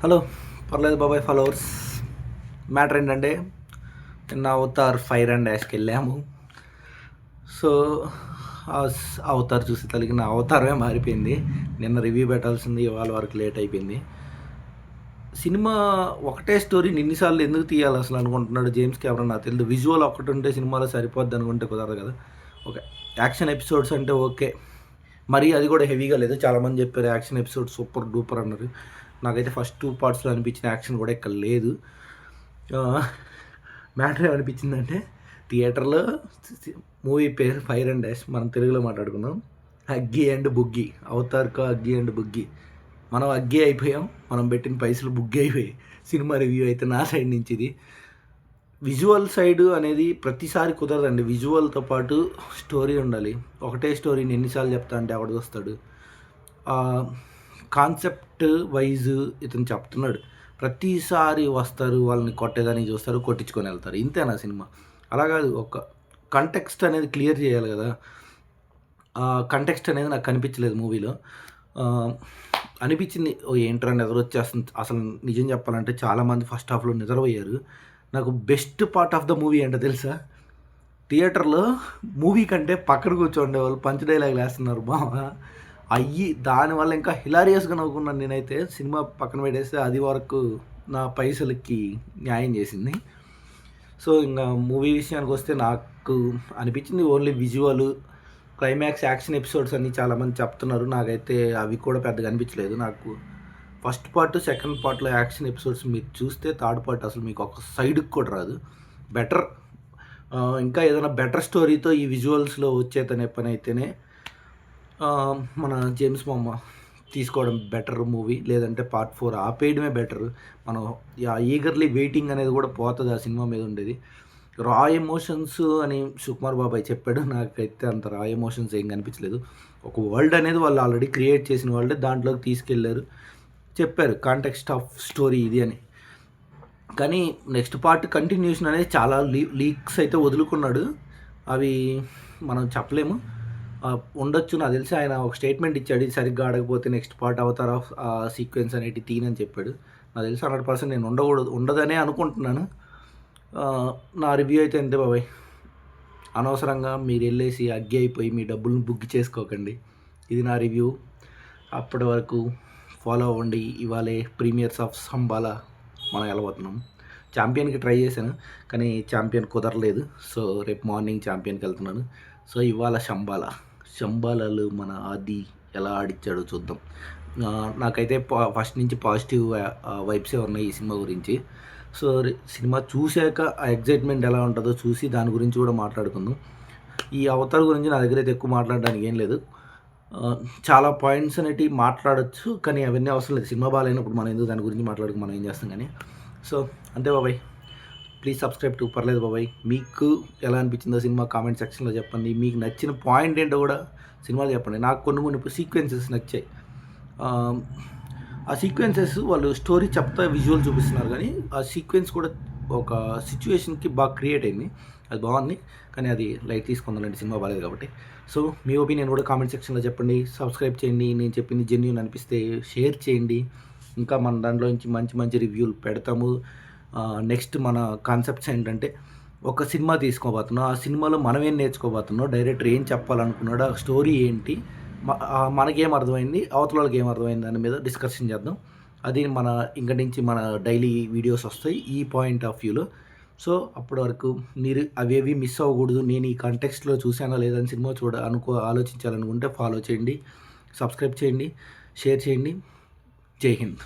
Hello, పర్లేదు బాబాయ్ followers. Matter ఏంటంటే నిన్న అవతార్ ఫైర్ అండ్ డాష్కి వెళ్ళాము. సో అవతార్ చూసి తలిగి నా అవతారమే మారిపోయింది. నిన్న రివ్యూ పెట్టాల్సింది ఇవాళ వరకు లేట్ అయిపోయింది. సినిమా ఒకటే స్టోరీ ఎన్నిసార్లు ఎందుకు తీయాలి అసలు అనుకుంటున్నాడు జేమ్స్ కెమెరాన్, నాకు తెలియదు. విజువల్ ఒకటి ఉంటే సినిమాలో సరిపోద్ది అనుకుంటే కుదరదు కదా. ఓకే, యాక్షన్ ఎపిసోడ్స్ అంటే ఓకే, మరి అది కూడా హెవీగా లేదు. చాలామంది చెప్పారు యాక్షన్ ఎపిసోడ్ సూపర్ డూపర్ అన్నారు. నాకైతే ఫస్ట్ 2 పార్ట్స్లో అనిపించిన యాక్షన్ కూడా ఇక్కడ లేదు. మ్యాటర్ ఏమనిపించిందంటే, థియేటర్లో మూవీ పేరు ఫైర్ అండ్ డాష్, మనం తెలుగులో మాట్లాడుకున్నాం అగ్గి అండ్ బుగ్గి. అవతార్కో అగ్గి అండ్ బుగ్గి. మనం అగ్గి అయిపోయాం, మనం పెట్టిన పైసలు బుగ్గి అయిపోయాయి. సినిమా రివ్యూ అయితే నా సైడ్ నుంచి ఇది. విజువల్ సైడ్ అనేది ప్రతిసారి కుదరదండి. విజువల్తో పాటు స్టోరీ ఉండాలి. ఒకటే స్టోరీని ఎన్నిసార్లు చెప్తా అంటే ఎవడు వస్తాడు. కాన్సెప్ట్ వైజ్ ఇతను చెప్తున్నాడు, ప్రతిసారి వస్తారు, వాళ్ళని కొట్టేదానికి చూస్తారు, కొట్టించుకొని వెళ్తారు, ఇంతేనా సినిమా? అలా కాదు, ఒక కంటెక్స్ట్ అనేది క్లియర్ చేయాలి కదా. కంటెక్స్ట్ అనేది నాకు కనిపించలేదు మూవీలో. అనిపించింది ఓ ఏంట్రా నిద్ర వచ్చేస్తుంది. అసలు నిజం చెప్పాలంటే చాలామంది ఫస్ట్ హాఫ్లో నిద్రపోయారు. నాకు best part of the movie ఏంటో తెలుసా? థియేటర్లో మూవీ కంటే పక్కన కూర్చోండే వాళ్ళు పంచ్ డైలాగులు వేస్తున్నారు బావ. దానివల్ల ఇంకా హిలారియస్గా నవ్వుకున్నాను నేనైతే. సినిమా పక్కన పెట్టేస్తే అది వరకు నా పైసలకి న్యాయం చేసింది. సో ఇంకా మూవీ విషయానికి వస్తే నాకు అనిపించింది only visual, climax, action episodes అన్నీ చాలామంది చెప్తున్నారు. నాకైతే అవి కూడా పెద్దగా అనిపించలేదు. నాకు ఫస్ట్ పార్ట్, సెకండ్ పార్ట్లో యాక్షన్ ఎపిసోడ్స్ మీరు చూస్తే థర్డ్ పార్ట్ అసలు మీకు ఒక సైడ్కి కూడా రాదు. బెటర్, ఇంకా ఏదైనా బెటర్ స్టోరీతో ఈ విజువల్స్లో వచ్చేతనే పని అయితేనే మన జేమ్స్ మామ తీసుకోవడం బెటర్ మూవీ. లేదంటే పార్ట్ 4 ఆపేయడమే బెటర్. మనం ఈగర్లీ వెయిటింగ్ అనేది కూడా పోతుంది ఆ సినిమా మీద ఉండేది. రా ఎమోషన్స్ అని సుకుమార్ బాబాయ్ చెప్పాడు. నాకైతే అంత రా ఎమోషన్స్ ఏం కనిపించలేదు. ఒక వరల్డ్ అనేది వాళ్ళు ఆల్రెడీ క్రియేట్ చేసిన వరల్డ్ దాంట్లోకి తీసుకెళ్లారు, చెప్పారు కాంటెక్స్ట్ ఆఫ్ స్టోరీ ఇది అని. కానీ నెక్స్ట్ పార్ట్ కంటిన్యూషన్ అనేది చాలా లీక్స్ అయితే వదులుకున్నాడు. అవి మనం చెప్పలేము, ఉండొచ్చు. నాకు తెలిసి ఆయన ఒక స్టేట్మెంట్ ఇచ్చాడు, ఇది సరిగ్గా ఆడకపోతే next part Avatar of sequence అనేటి తీనని చెప్పాడు. నాకు తెలిసి 100% నేను ఉండదనే అనుకుంటున్నాను. నా రివ్యూ అయితే అంతే బాబాయ్. అనవసరంగా మీరు వెళ్ళేసి అగ్గి అయిపోయి మీ డబ్బులను బుక్ చేసుకోకండి. ఇది నా రివ్యూ. అప్పటి వరకు ఫాలో అవ్వండి. ఇవాళే ప్రీమియర్స్ ఆఫ్ సంబాలా మనం వెళ్ళబోతున్నాం. ఛాంపియన్కి ట్రై చేశాను కానీ ఛాంపియన్ కుదరలేదు. సో రేపు మార్నింగ్ ఛాంపియన్కి వెళ్తున్నాను. సో ఇవాళ శంబాలాలు మన ఆది ఎలా ఆడిచ్చాడో చూద్దాం. నాకైతే ఫస్ట్ నుంచి పాజిటివ్ వైబ్సే ఉన్నాయి ఈ సినిమా గురించి. సో సినిమా చూశాక ఆ ఎగ్జైట్మెంట్ ఎలా ఉంటుందో చూసి దాని గురించి కూడా మాట్లాడుకుందాం. ఈ అవతార్ గురించి నా దగ్గర అయితే ఎక్కువ మాట్లాడడానికి ఏం లేదు. చాలా పాయింట్స్ అనేటివి మాట్లాడచ్చు కానీ అవన్నీ అవసరం లేదు. సినిమా బాగాలేనప్పుడు మనం ఎందుకు దాని గురించి మనం ఏం చేస్తాం కానీ. సో అంతే బాబాయ్. ప్లీజ్ సబ్స్క్రైబ్ టు పర్లేదు బాబాయ్. మీకు ఎలా అనిపించిందో సినిమా కామెంట్ సెక్షన్లో చెప్పండి. మీకు నచ్చిన పాయింట్ ఏంటో కూడా సినిమాలో చెప్పండి. నాకు కొన్ని సీక్వెన్సెస్ నచ్చాయి. ఆ సీక్వెన్సెస్ వాళ్ళు స్టోరీ చెప్తా విజువల్ చూపిస్తున్నారు కానీ ఆ సీక్వెన్స్ కూడా ఒక సిచ్యువేషన్కి బాగా క్రియేట్ అయింది. అది బాగుంది కానీ అది లైట్ తీసుకుందాలంటే సినిమా బాగాలేదు కాబట్టి. సో మీ ఒపీనియన్ కూడా కామెంట్ సెక్షన్లో చెప్పండి. సబ్స్క్రైబ్ చేయండి. నేను చెప్పింది జెన్యూన్ అనిపిస్తే షేర్ చేయండి. ఇంకా మన దాంట్లో నుంచి మంచి మంచి రివ్యూలు పెడతాము. నెక్స్ట్ మన కాన్సెప్ట్స్ ఏంటంటే, ఒక సినిమా తీసుకోబోతున్నాం, ఆ సినిమాలో మనం ఏం నేర్చుకోబోతున్నాం, డైరెక్టర్ ఏం చెప్పాలనుకున్నాడు, ఆ స్టోరీ ఏంటి, మనకేం అర్థమైంది, అవతల వాళ్ళకి ఏం అర్థమైంది దాని మీద డిస్కషన్ చేద్దాం. అది ఇంక నుంచి మన డైలీ వీడియోస్ వస్తాయి ఈ పాయింట్ ఆఫ్ వ్యూలో. సో అప్పటి వరకు మీరు అవేవి మిస్ అవ్వకూడదు. నేను ఈ కంటెక్స్ట్లో చూసానా లేదని సినిమా ఆలోచించాలనుకుంటే ఫాలో చేయండి, సబ్స్క్రైబ్ చేయండి, షేర్ చేయండి. జై హింద్.